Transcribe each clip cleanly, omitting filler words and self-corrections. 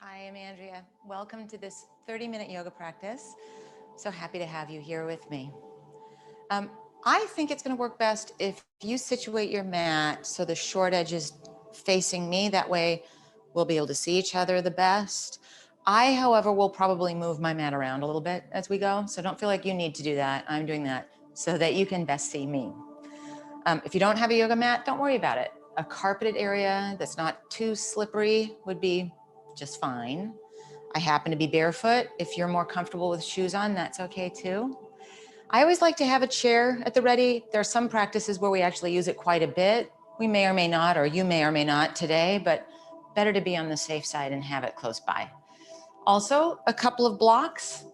Hi, I'm Andrea. Welcome to this 30-minute yoga practice. So happy to have you here with me. I think it's going to work best if you situate your mat so the short edge is facing me. That way we'll be able to see each other the best. I, however, will probably move my mat around a little bit as we go. So don't feel like you need to do that. I'm doing that so that you can best see me. If you don't have a yoga mat, don't worry about it. A carpeted area that's not too slippery would be just fine. I happen to be barefoot. If you're more comfortable with shoes on, that's okay too. I always like to have a chair at the ready. There are some practices where we actually use it quite a bit. We may or may not, or you may or may not today, but better to be on the safe side and have it close by. Also, a couple of blocks,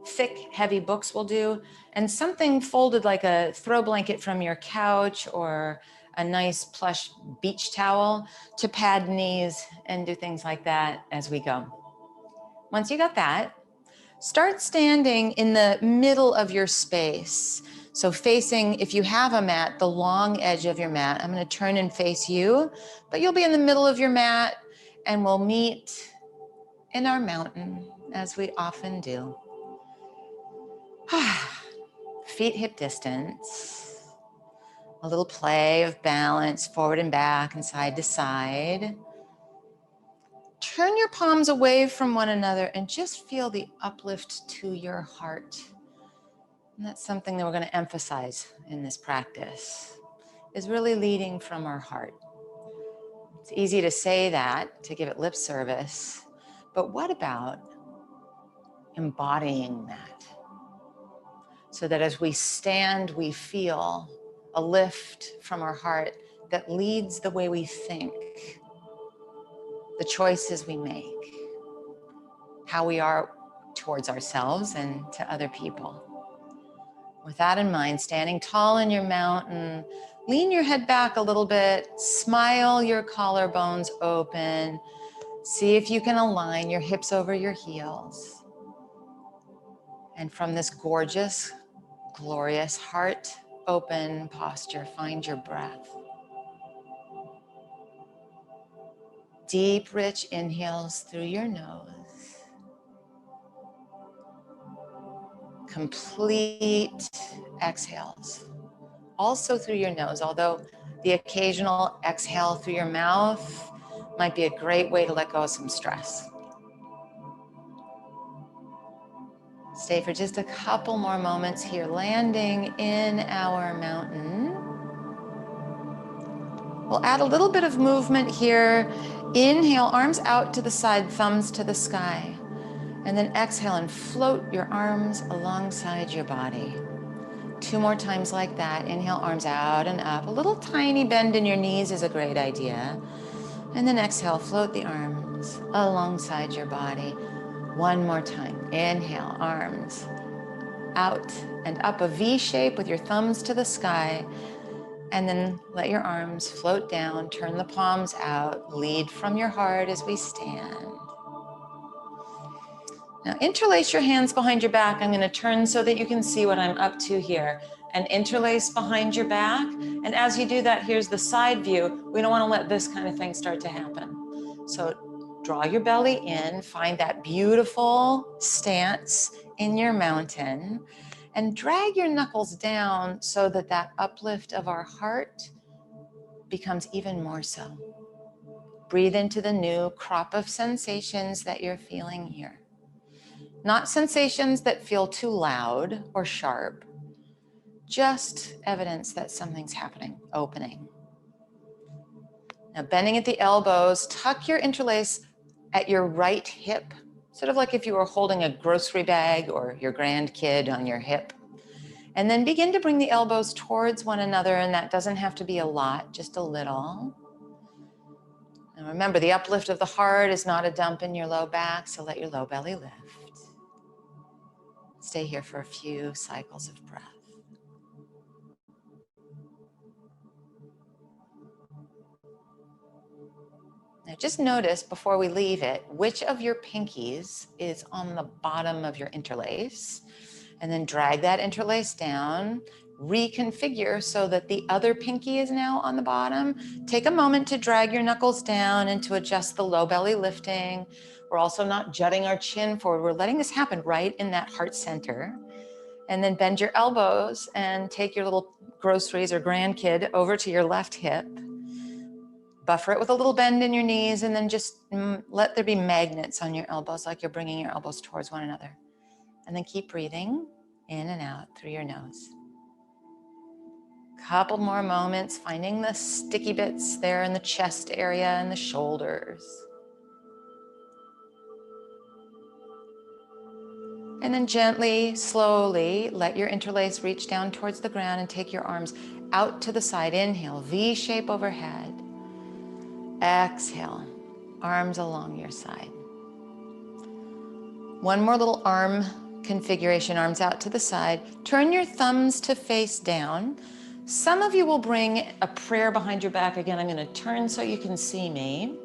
thick, heavy books will do, and something folded like a throw blanket from your couch or a nice plush beach towel to pad knees and do things like that as we go. Once you got that, start standing in the middle of your space. So facing, if you have a mat, the long edge of your mat. I'm going to turn and face you, but you'll be in the middle of your mat and we'll meet in our mountain as we often do. Feet hip distance. A little play of balance forward and back and side to side. Turn your palms away from one another and just feel the uplift to your heart. And that's something that we're going to emphasize in this practice, is really leading from our heart. It's easy to say that, to give it lip service, but what about embodying that? So that as we stand, we feel a lift from our heart that leads the way we think, the choices we make, how we are towards ourselves and to other people. With that in mind, standing tall in your mountain, lean your head back a little bit, smile your collarbones open, see if you can align your hips over your heels. And from this gorgeous, glorious heart open posture, find your breath. Deep, rich inhales through your nose. Complete exhales, also through your nose, although the occasional exhale through your mouth might be a great way to let go of some stress. Stay for just a couple more moments here, landing in our mountain. We'll add a little bit of movement here. Inhale, arms out to the side, thumbs to the sky. And then exhale and float your arms alongside your body. 2 more times like that. Inhale, arms out and up. A little tiny bend in your knees is a great idea. And then exhale, float the arms alongside your body. 1 more time. Inhale, arms out and up, a V shape with your thumbs to the sky. And then let your arms float down, turn the palms out, lead from your heart as we stand. Now interlace your hands behind your back. I'm going to turn so that you can see what I'm up to here. And interlace behind your back. And as you do that, here's the side view. We don't want to let this kind of thing start to happen. So draw your belly in, find that beautiful stance in your mountain, and drag your knuckles down so that that uplift of our heart becomes even more so. Breathe into the new crop of sensations that you're feeling here. Not sensations that feel too loud or sharp, just evidence that something's happening, opening. Now bending at the elbows, tuck your interlace at your right hip, sort of like if you were holding a grocery bag or your grandkid on your hip. And then begin to bring the elbows towards one another, and that doesn't have to be a lot, just a little. And remember, the uplift of the heart is not a dump in your low back, so let your low belly lift. Stay here for a few cycles of breath. Now just notice before we leave it, which of your pinkies is on the bottom of your interlace, and then drag that interlace down, reconfigure so that the other pinky is now on the bottom. Take a moment to drag your knuckles down and to adjust the low belly lifting. We're also not jutting our chin forward. We're letting this happen right in that heart center. And then bend your elbows and take your little groceries or grandkid over to your left hip. Buffer it with a little bend in your knees, and then just let there be magnets on your elbows, like you're bringing your elbows towards one another. And then keep breathing in and out through your nose. Couple more moments, finding the sticky bits there in the chest area and the shoulders. And then gently, slowly, let your interlace reach down towards the ground and take your arms out to the side. Inhale, V shape overhead. Exhale, arms along your side. One more little arm configuration, arms out to the side. Turn your thumbs to face down. Some of you will bring a prayer behind your back. Again, I'm going to turn so you can see me.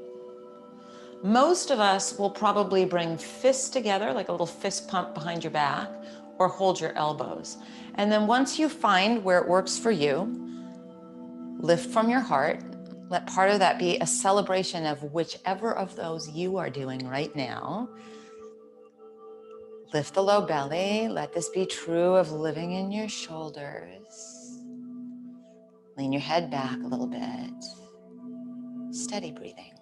Most of us will probably bring fists together, like a little fist pump behind your back, or hold your elbows. And then once you find where it works for you, lift from your heart. Let part of that be a celebration of whichever of those you are doing right now. Lift the low belly. Let this be true of living in your shoulders. Lean your head back a little bit. Steady breathing.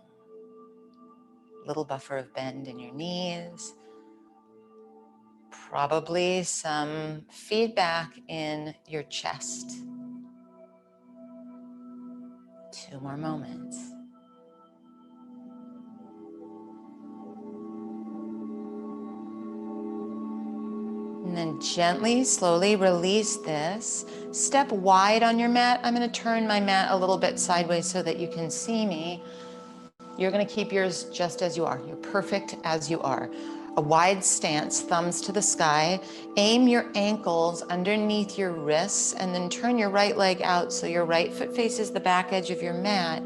Little buffer of bend in your knees. Probably some feedback in your chest. 2 more moments. And then gently, slowly release this. Step wide on your mat. I'm going to turn my mat a little bit sideways so that you can see me. You're going to keep yours just as you are. You're perfect as you are. A wide stance, thumbs to the sky. Aim your ankles underneath your wrists and then turn your right leg out so your right foot faces the back edge of your mat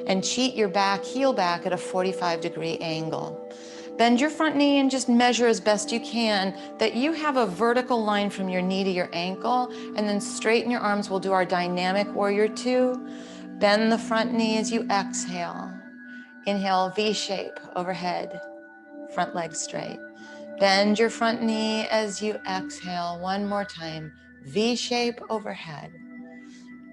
and cheat your back heel back at a 45-degree angle. Bend your front knee and just measure as best you can that you have a vertical line from your knee to your ankle, and then straighten your arms. We'll do our dynamic warrior 2. Bend the front knee as you exhale. Inhale, V shape overhead, front leg straight. Bend your front knee as you exhale. One more time, V shape overhead.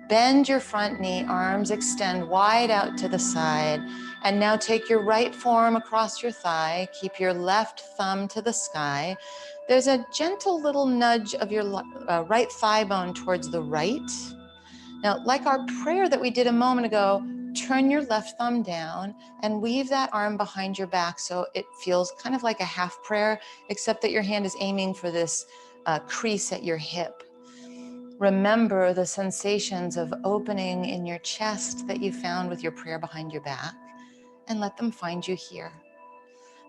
Bend your front knee, arms extend wide out to the side. And now take your right forearm across your thigh. Keep your left thumb to the sky. There's a gentle little nudge of your right thigh bone towards the right. Now, like our prayer that we did a moment ago, turn your left thumb down and weave that arm behind your back so it feels kind of like a half prayer, except that your hand is aiming for this crease at your hip. Remember the sensations of opening in your chest that you found with your prayer behind your back, and let them find you here.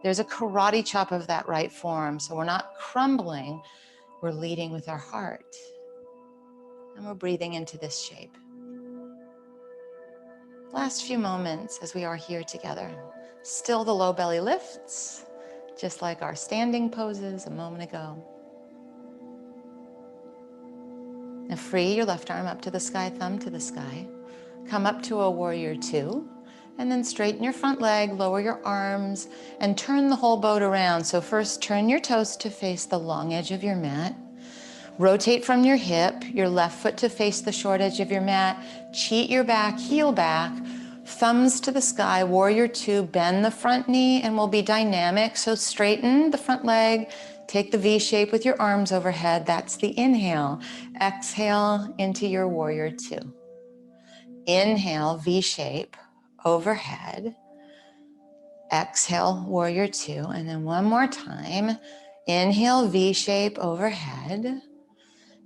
There's a karate chop of that right forearm, so we're not crumbling, we're leading with our heart. And we're breathing into this shape. Last few moments as we are here together. Still the low belly lifts, just like our standing poses a moment ago. Now free your left arm up to the sky, thumb to the sky. Come up to a warrior 2, and then straighten your front leg, lower your arms, and turn the whole boat around. So first turn your toes to face the long edge of your mat. Rotate from your hip, your left foot to face the short edge of your mat. Cheat your back, heel back, thumbs to the sky, warrior 2, bend the front knee, and we'll be dynamic. So straighten the front leg, take the V shape with your arms overhead. That's the inhale. Exhale into your warrior 2. Inhale, V shape overhead. Exhale, warrior 2. And then one more time. Inhale, V shape overhead.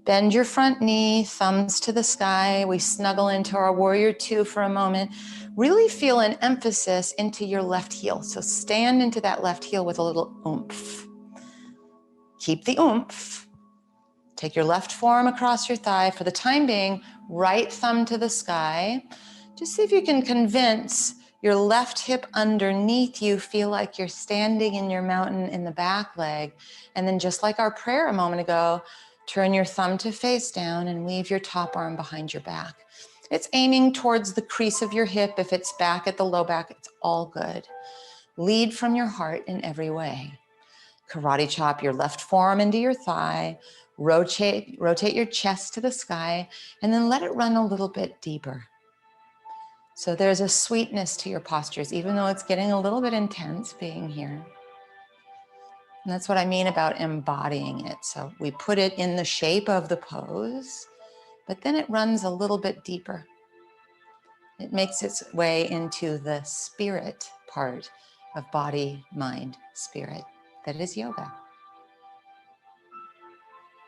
Bend your front knee, thumbs to the sky. We snuggle into our warrior 2 for a moment. Really feel an emphasis into your left heel. So stand into that left heel with a little oomph. Keep the oomph. Take your left forearm across your thigh. For the time being, right thumb to the sky. Just see if you can convince your left hip underneath you, feel like you're standing in your mountain in the back leg. And then just like our prayer a moment ago, Turn your thumb to face down and weave your top arm behind your back. It's aiming towards the crease of your hip. If it's back at the low back, it's all good. Lead from your heart in every way. Karate chop your left forearm into your thigh, rotate your chest to the sky, and then let it run a little bit deeper. So there's a sweetness to your postures, even though it's getting a little bit intense being here. And that's what I mean about embodying it. So we put it in the shape of the pose, but then it runs a little bit deeper. It makes its way into the spirit part of body, mind, spirit. That is yoga.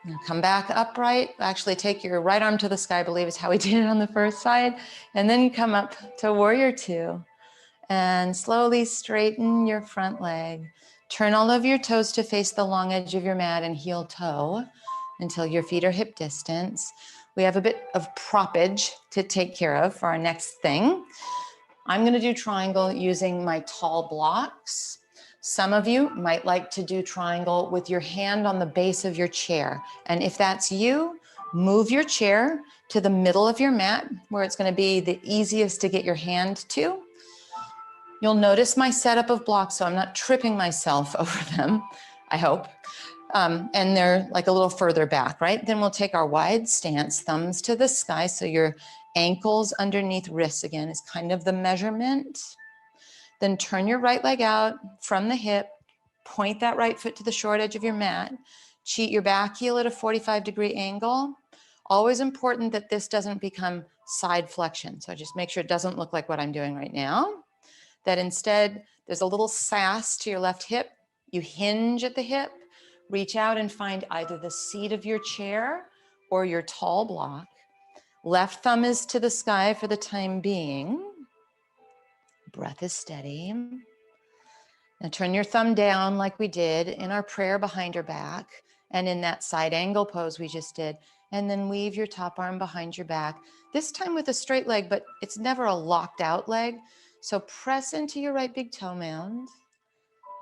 Now come back upright. Actually take your right arm to the sky, I believe is how we did it on the first side. And then come up to warrior two and slowly straighten your front leg. Turn all of your toes to face the long edge of your mat and heel toe until your feet are hip distance. We have a bit of proppage to take care of for our next thing. I'm going to do triangle using my tall blocks. Some of you might like to do triangle with your hand on the base of your chair. And if that's you, move your chair to the middle of your mat where it's going to be the easiest to get your hand to. You'll notice my setup of blocks, so I'm not tripping myself over them, I hope. And they're like a little further back, right? Then we'll take our wide stance, thumbs to the sky. So your ankles underneath wrists again is kind of the measurement. Then turn your right leg out from the hip, point that right foot to the short edge of your mat, cheat your back heel at a 45-degree angle. Always important that this doesn't become side flexion. So just make sure it doesn't look like what I'm doing right now. That instead, there's a little sass to your left hip. You hinge at the hip, reach out and find either the seat of your chair or your tall block. Left thumb is to the sky for the time being. Breath is steady. Now turn your thumb down like we did in our prayer behind your back and in that side angle pose we just did. And then weave your top arm behind your back, this time with a straight leg, but it's never a locked out leg. So press into your right big toe mound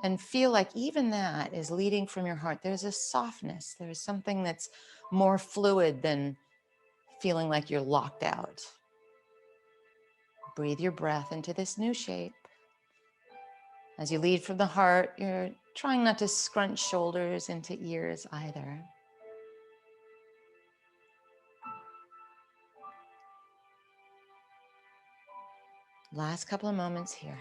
and feel like even that is leading from your heart. There's a softness. There's something that's more fluid than feeling like you're locked out. Breathe your breath into this new shape. As you lead from the heart, you're trying not to scrunch shoulders into ears either. Last couple of moments here.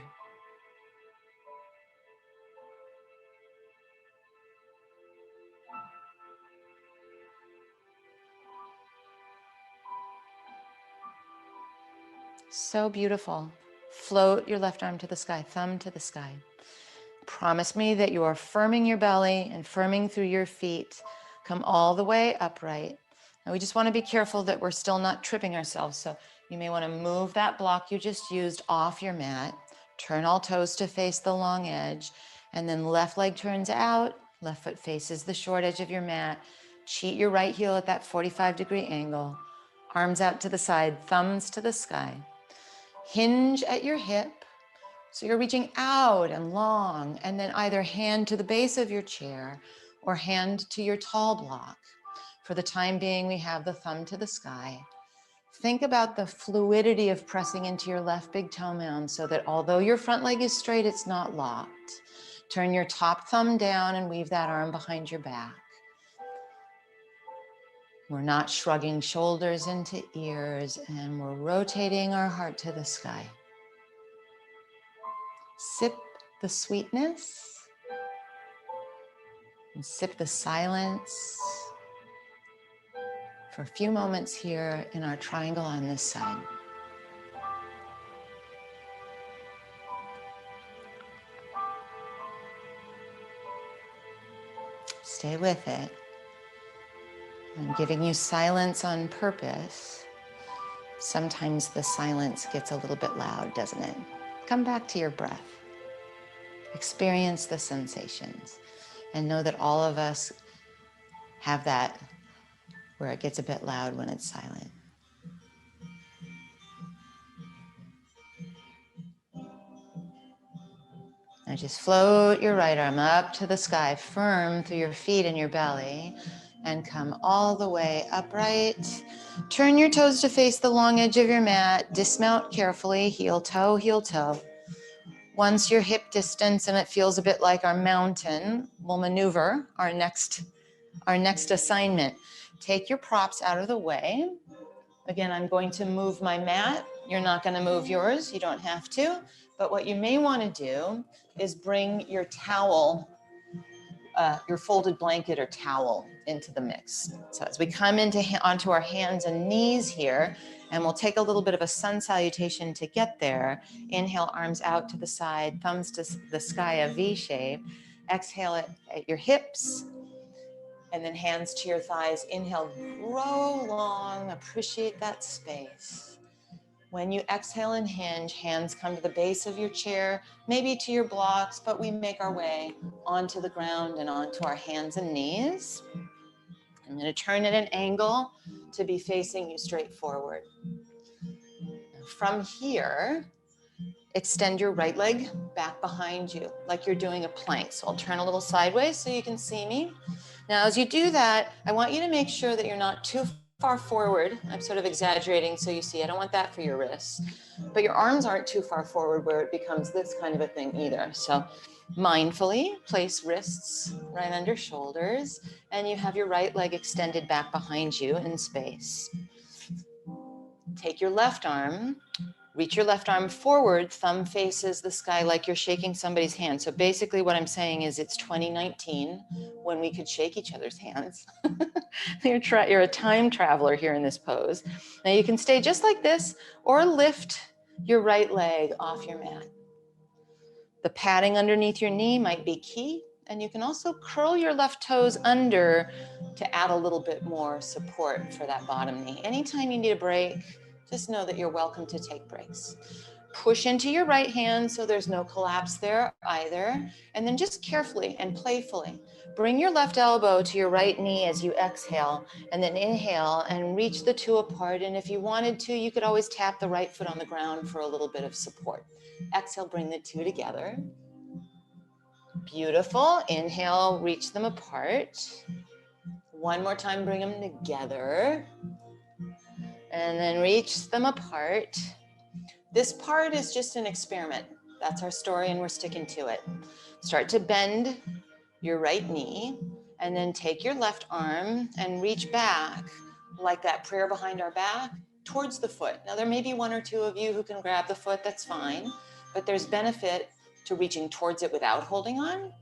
So beautiful. Float your left arm to the sky, thumb to the sky. Promise me that you are firming your belly and firming through your feet. Come all the way upright. Now we just want to be careful that we're still not tripping ourselves. So you may want to move that block you just used off your mat. Turn all toes to face the long edge. And then left leg turns out. Left foot faces the short edge of your mat. Cheat your right heel at that 45-degree angle. Arms out to the side, thumbs to the sky. Hinge at your hip. So you're reaching out and long, and then either hand to the base of your chair or hand to your tall block. For the time being, we have the thumb to the sky. Think about the fluidity of pressing into your left big toe mound so that although your front leg is straight, it's not locked. Turn your top thumb down and weave that arm behind your back. We're not shrugging shoulders into ears, and we're rotating our heart to the sky. Sip the sweetness and sip the silence for a few moments here in our triangle on this side. Stay with it. I'm giving you silence on purpose. Sometimes the silence gets a little bit loud, doesn't it? Come back to your breath. Experience the sensations and know that all of us have that where it gets a bit loud when it's silent. Now just float your right arm up to the sky, firm through your feet and your belly. and come all the way upright. Turn your toes to face the long edge of your mat. Dismount carefully, heel toe, heel toe. Once you're hip distance and it feels a bit like our mountain, we'll maneuver our next assignment. Take your props out of the way. Again, I'm going to move my mat. You're not going to move yours. You don't have to. But what you may want to do is bring your towel, your folded blanket or towel into the mix. So as we come onto our hands and knees here, and we'll take a little bit of a sun salutation to get there. Inhale, arms out to the side, thumbs to the sky, a V shape. Exhale at your hips, and then hands to your thighs. Inhale, grow long, appreciate that space. When you exhale and hinge, hands come to the base of your chair, maybe to your blocks, but we make our way onto the ground and onto our hands and knees. I'm going to turn at an angle to be facing you straight forward. From here, extend your right leg back behind you like you're doing a plank. So I'll turn a little sideways so you can see me. Now, as you do that, I want you to make sure that you're not too far forward. I'm sort of exaggerating so you see. I don't want that for your wrists. But your arms aren't too far forward where it becomes this kind of a thing either. So mindfully place wrists right under shoulders, and you have your right leg extended back behind you in space. Take your left arm, reach your left arm forward, thumb faces the sky like you're shaking somebody's hand. So basically what I'm saying is it's 2019 when we could shake each other's hands. You're a time traveler here in this pose. Now you can stay just like this or lift your right leg off your mat. The padding underneath your knee might be key, and you can also curl your left toes under to add a little bit more support for that bottom knee. Anytime you need a break, just know that you're welcome to take breaks. Push into your right hand so there's no collapse there either. And then just carefully and playfully bring your left elbow to your right knee as you exhale, and then inhale and reach the two apart. And if you wanted to, you could always tap the right foot on the ground for a little bit of support. Exhale, bring the two together. Beautiful. Inhale, reach them apart. One more time, bring them together. And then reach them apart. This part is just an experiment. That's our story, and we're sticking to it. Start to bend your right knee, and then take your left arm and reach back like that prayer behind our back towards the foot. Now, there may be one or two of you who can grab the foot, that's fine, but there's benefit to reaching towards it without holding on.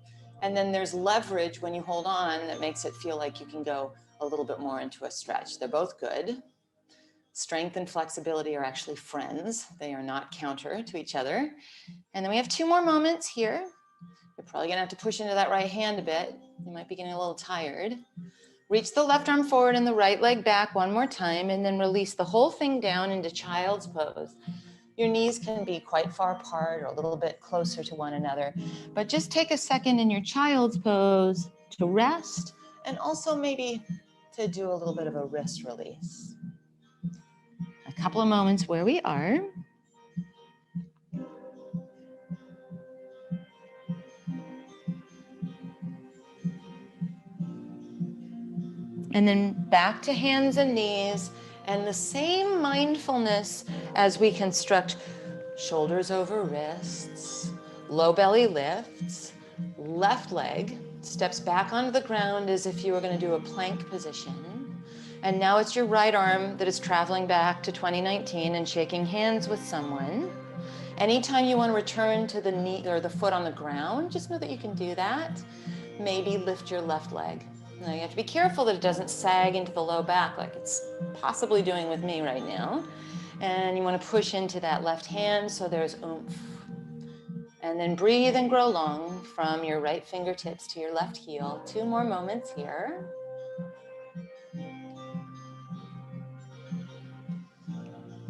And then there's leverage when you hold on that makes it feel like you can go a little bit more into a stretch. They're both good. Strength and flexibility are actually friends. They are not counter to each other. And then we have two more moments here. You're probably gonna have to push into that right hand a bit. You might be getting a little tired. Reach the left arm forward and the right leg back one more time, and then release the whole thing down into child's pose. Your knees can be quite far apart or a little bit closer to one another, but just take a second in your child's pose to rest, and also maybe to do a little bit of a wrist release. A couple of moments where we are. And then back to hands and knees, and the same mindfulness as we construct shoulders over wrists, low belly lifts, left leg steps back onto the ground as if you were going to do a plank position. And now it's your right arm that is traveling back to 2019 and shaking hands with someone. Anytime you want to return to the knee or the foot on the ground, just know that you can do that. Maybe lift your left leg. Now you have to be careful that it doesn't sag into the low back like it's possibly doing with me right now. And you want to push into that left hand so there's oomph. And then breathe and grow long from your right fingertips to your left heel. Two more moments here.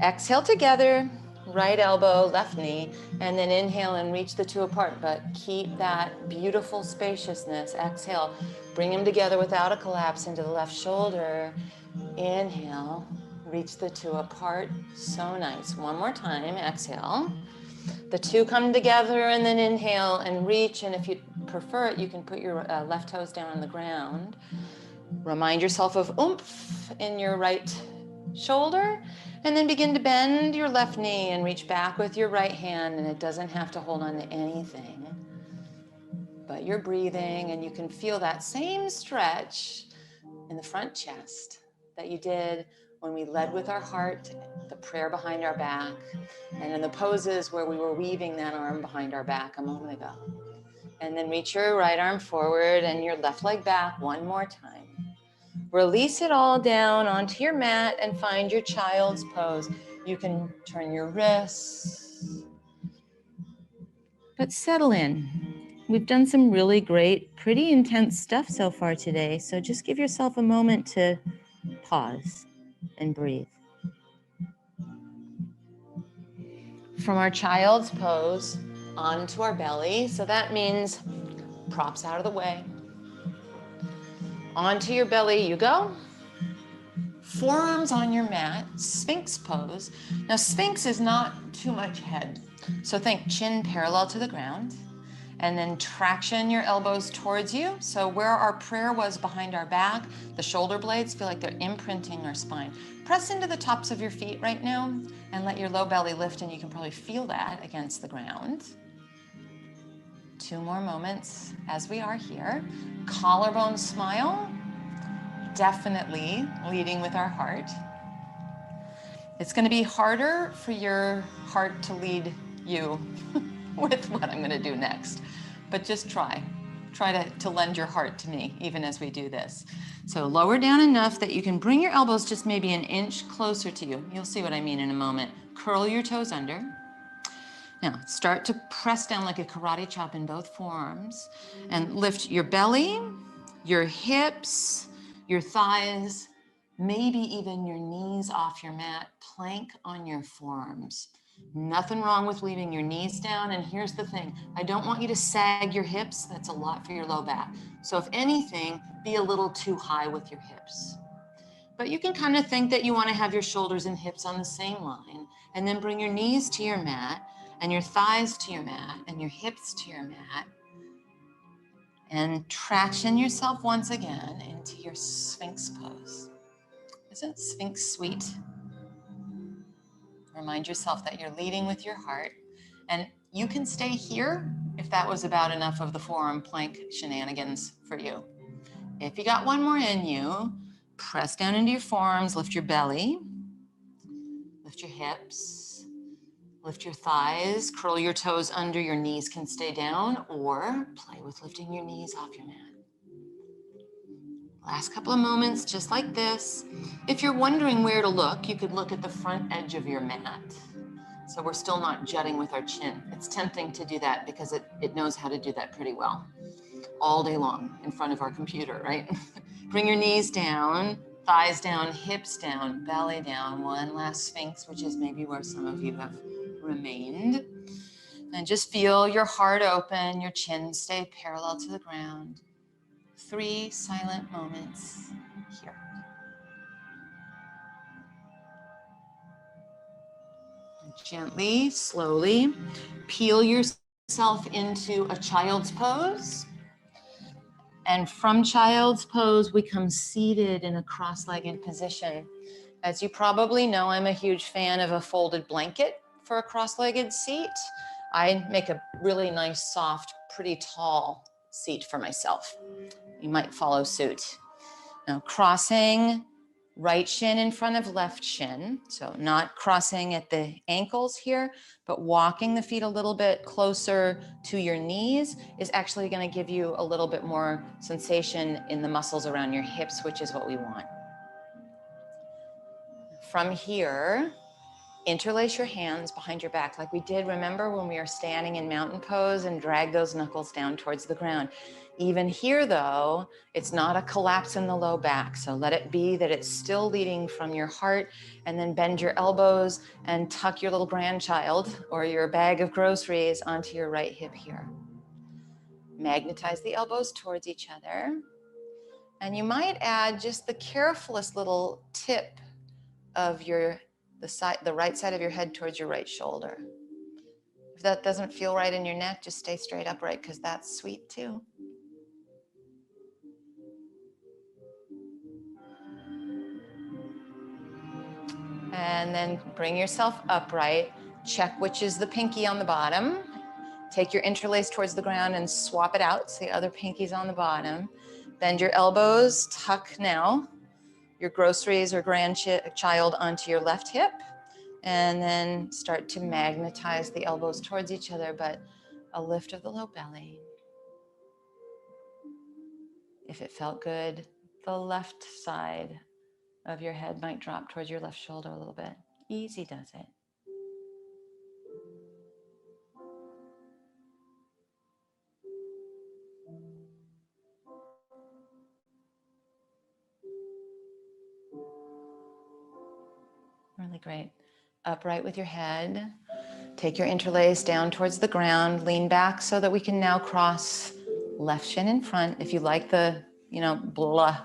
Exhale together, right elbow, left knee, and then inhale and reach the two apart, but keep that beautiful spaciousness. Exhale, bring them together without a collapse into the left shoulder. Inhale, reach the two apart. So nice. One more time, exhale. The two come together, and then inhale and reach, and if you prefer it, you can put your left toes down on the ground. Remind yourself of oomph in your right shoulder, and then begin to bend your left knee and reach back with your right hand, and it doesn't have to hold on to anything, but you're breathing, and you can feel that same stretch in the front chest that you did when we led with our heart, the prayer behind our back, and in the poses where we were weaving that arm behind our back a moment ago. And then reach your right arm forward and your left leg back one more time. Release it all down onto your mat and find your child's pose. You can turn your wrists, but settle in. We've done some really great, pretty intense stuff so far today, so just give yourself a moment to pause and breathe. From our child's pose onto our belly, so that means props out of the way. Onto your belly you go. Forearms on your mat, Sphinx pose. Now, Sphinx is not too much head. So think chin parallel to the ground, and then traction your elbows towards you. So where our prayer was behind our back, the shoulder blades feel like they're imprinting our spine. Press into the tops of your feet right now and let your low belly lift, and you can probably feel that against the ground. 2 more moments as we are here. Collarbone smile. Definitely leading with our heart. It's going to be harder for your heart to lead you with what I'm going to do next, but just try to lend your heart to me even as we do this. So lower down enough that you can bring your elbows just maybe an inch closer to you. You'll see what I mean in a moment. Curl your toes under. Now start to press down like a karate chop in both forearms and lift your belly, your hips, your thighs, maybe even your knees off your mat, plank on your forearms. Nothing wrong with leaving your knees down. And here's the thing, I don't want you to sag your hips. That's a lot for your low back. So if anything, be a little too high with your hips. But you can kind of think that you want to have your shoulders and hips on the same line, and then bring your knees to your mat and your thighs to your mat and your hips to your mat. And traction yourself once again into your Sphinx pose. Isn't Sphinx sweet? Remind yourself that you're leading with your heart, and you can stay here if that was about enough of the forearm plank shenanigans for you. If you got one more in you, press down into your forearms, lift your belly, lift your hips, lift your thighs, curl your toes under, your knees can stay down, or play with lifting your knees off your mat. Last couple of moments, just like this. If you're wondering where to look, you could look at the front edge of your mat. So we're still not jutting with our chin. It's tempting to do that because it knows how to do that pretty well. All day long in front of our computer, right? Bring your knees down, thighs down, hips down, belly down. One last Sphinx, which is maybe where some of you have remained. And just feel your heart open, your chin stay parallel to the ground. 3 silent moments here. Gently, slowly, peel yourself into a child's pose. And from child's pose, we come seated in a cross-legged position. As you probably know, I'm a huge fan of a folded blanket for a cross-legged seat. I make a really nice, soft, pretty tall seat for myself. You might follow suit. Now, crossing right shin in front of left shin. So not crossing at the ankles here, but walking the feet a little bit closer to your knees is actually going to give you a little bit more sensation in the muscles around your hips, which is what we want. From here, interlace your hands behind your back like we did, remember, when we were standing in mountain pose, and drag those knuckles down towards the ground. Even here, though, it's not a collapse in the low back, so let it be that it's still leading from your heart, and then bend your elbows and tuck your little grandchild or your bag of groceries onto your right hip here. Magnetize the elbows towards each other, and you might add just the carefulest little tip of the right side of your head towards your right shoulder. If that doesn't feel right in your neck, just stay straight upright, because that's sweet too. And then bring yourself upright. Check which is the pinky on the bottom. Take your interlace towards the ground and swap it out so the other pinky's on the bottom. Bend your elbows, tuck now your groceries or grandchild onto your left hip, and then start to magnetize the elbows towards each other, but a lift of the low belly. If it felt good, the left side of your head might drop towards your left shoulder a little bit. Easy does it. Really great. Upright with your head. Take your interlace down towards the ground. Lean back so that we can now cross left shin in front. If you like the, blah,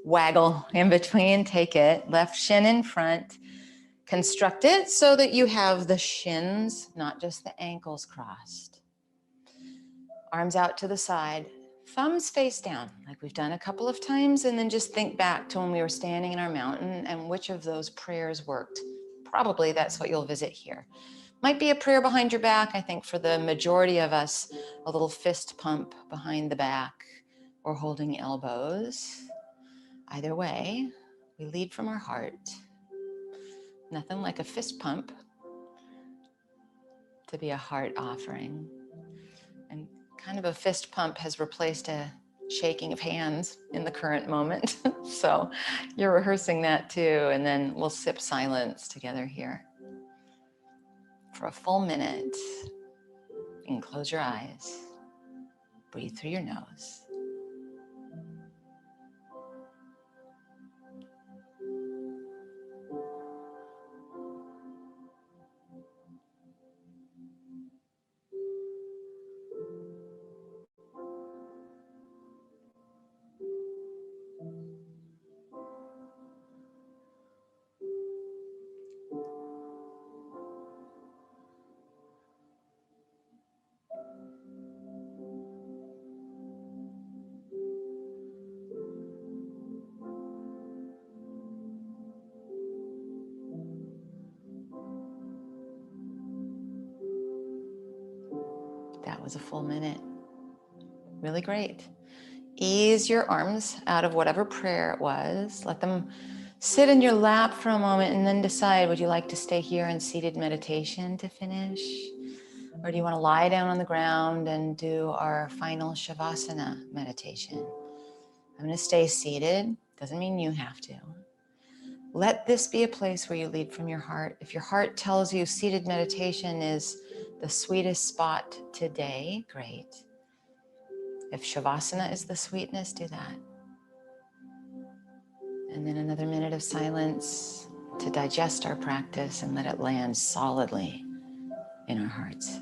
waggle in between, take it. Left shin in front. Construct it so that you have the shins, not just the ankles, crossed. Arms out to the side. Thumbs face down, like we've done a couple of times, and then just think back to when we were standing in our mountain and which of those prayers worked. Probably that's what you'll visit here. Might be a prayer behind your back. I think for the majority of us, a little fist pump behind the back or holding elbows. Either way, we lead from our heart. Nothing like a fist pump to be a heart offering. And kind of a fist pump has replaced a shaking of hands in the current moment. So you're rehearsing that too, and then we'll sip silence together here for a full minute. You can close your eyes, breathe through your nose. That was a full minute. Really great. Ease your arms out of whatever prayer it was. Let them sit in your lap for a moment and then decide, would you like to stay here in seated meditation to finish? Or do you want to lie down on the ground and do our final Shavasana meditation? I'm going to stay seated. Doesn't mean you have to. Let this be a place where you lead from your heart. If your heart tells you seated meditation is the sweetest spot today, great. If Shavasana is the sweetness, do that. And then another minute of silence to digest our practice and let it land solidly in our hearts.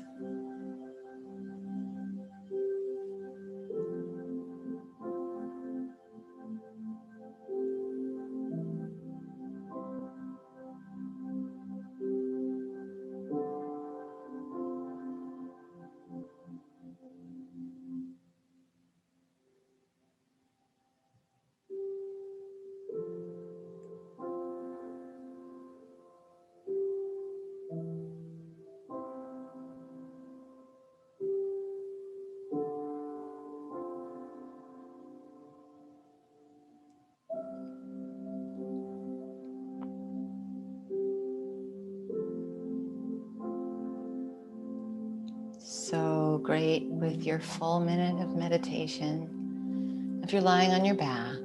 So great with your full minute of meditation. If you're lying on your back,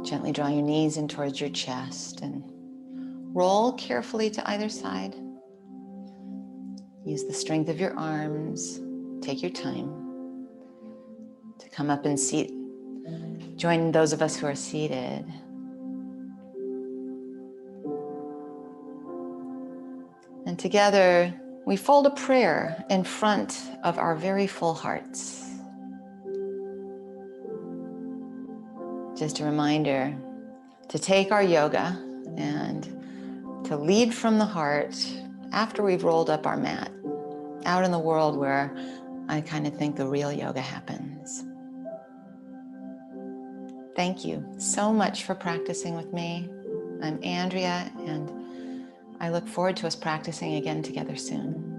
gently draw your knees in towards your chest and roll carefully to either side. Use the strength of your arms. Take your time to come up and seat. Join those of us who are seated. And together, we fold a prayer in front of our very full hearts. Just a reminder to take our yoga and to lead from the heart after we've rolled up our mat, out in the world where I kind of think the real yoga happens. Thank you so much for practicing with me. I'm Andrea, and I look forward to us practicing again together soon.